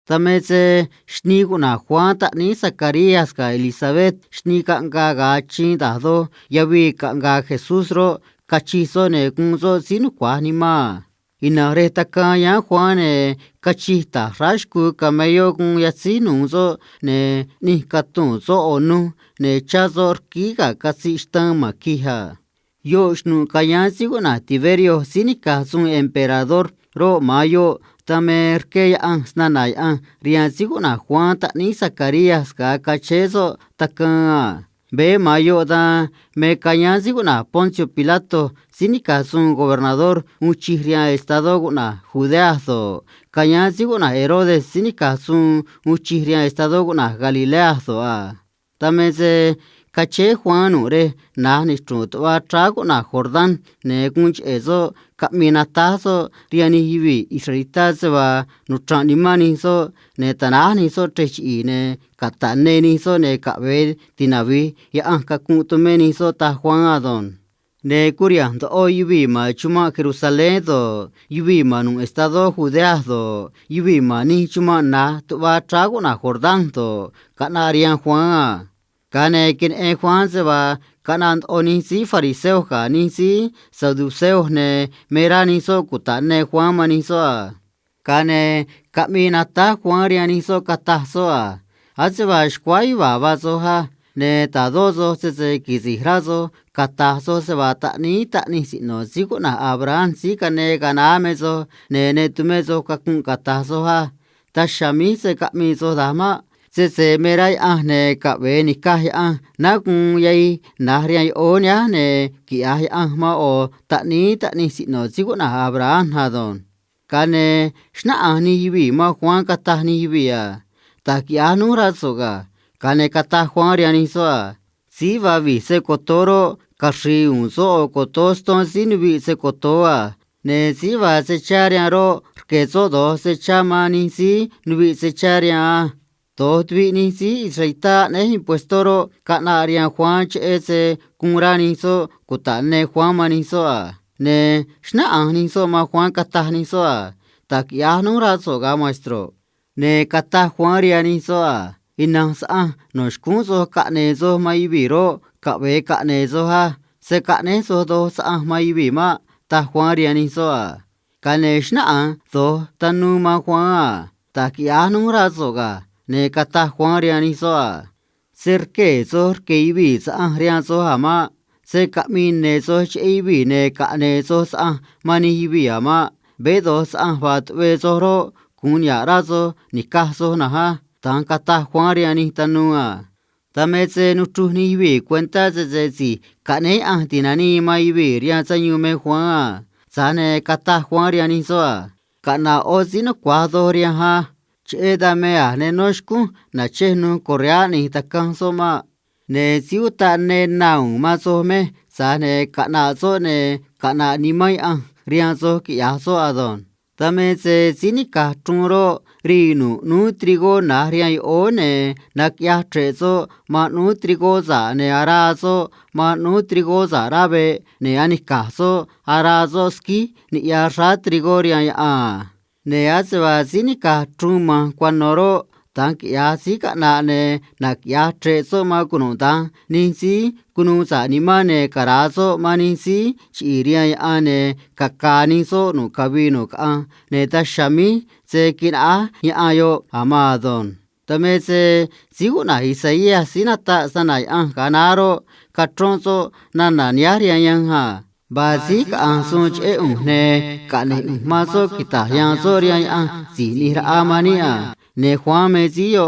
tameze shni kuna Juan ta ni Zacarías ka Elizabeth shni ka nga ga chin da do yawi ka nga Jesús ro kachizo ne kunzo sinu kwa ni ma inare taka ya Juan ne kachita rashku kameyo kun yatsinu zo ne ni katun zo onu ne chazo ki ga kasishtan makiha yo shnu kayansi kuna Tiberio sinika sun emperador ro mayo tamer que an snanay an riansi kuna Juan ta ni Zacarías ka kachezo takan be mayo da me kayansi kuna Poncio Pilato sinika sun gobernador uchihria estado kuna Judeazo kayansi kuna Herodes sinika sun uchihria estado kuna Galileazo a tameze kache Juan ure na ni trutwa trago na Jordán ne kunch ezo kaminatazo riani hivi israelitaze wa nutrani mani so ne tanani so trechi ne katane ni so ne kabe tinavi ya anka kuntumeni so ta Juan adon ne kuriando o yivi ma chuma Jerusalén do yivi ma nun estado Judea do yivi ma ni chuma na tuwa trago na Jordán do kanarian Juan Kane kin Juan se va kanan onisi fariseo ka nisi saduceo ne merani so kutane Juan maniso a kane kaminata Juan riani so kataso a hace va shkwai va so ha ne tadozo se kizihrazo kataso se va ta ni sino siku na Abraham si kane kanamezo ne tumezo kakun kataso ha tashami se kamizo dama se merai ne kabe nikah ya na kun yai na riai onya ne ki ma o ta ni sino siku na Abraham hadon kane shna ani hibi ma Juan kata ni hibi ya ta ki anu rasoga kane kata Juan riani so si va vi se kotoro kashi un so kotoston sin vi se kotoa ne si va se charia ro ke so do se chamani si nubi se charia Totvi ni si israelita ne impuestoro kanarian Juan ese kunrani so kutane Juan maniso a ne shna ani so ma Juan katani so a tak ya no raso ga maestro ne kata Juan riani so a inang sa no shkunzo kane zo mai biro kabe kane zo ha se kane so do sa mai bi ma ta Juan riani so a kane shna zo tanu ma Juan a tak ya no raso ga ne kata Juan riani so a serke so ke ibi sa rian so ama se kamin ne so ibi ne ka ne so sa mani ibi ama be do sa bat we so ro kunya ra so nikah so na ha tan kata Juan riani tanu a tameze nu tu ni ibi cuenta ze si ka ne tinani ma ibi rian sa yu me Juan a sa ne kata Juan riani so a kana o sino kwado rian ha che da mea ne noshku na che no koreani takan so ma ne siuta ne nau ma so me sa ne kana so ne kana ni mai rian so ki ya so adon tame se sinika tungro rinu nu trigo na rian o ne na kya tre so ma nu trigo za ne ara so ma nu trigo za rabe ne anika so ara so ski ni ya ra trigo rian ne aswa sinika truma kwanoro tank ya sika na ne nak ya tre so ma kunu ta ninsi kunu sa ni ma ne karaso maninsi chiria ya ne kakani so no kabino ka ne ta shami se kin ya ayo amadon tame se siguna Isaías sinata sanai kanaro katronso nana nyaria yang ha Basic ang sunch ne kane maso kita yang so rian si ni ra amani ne Juan me zio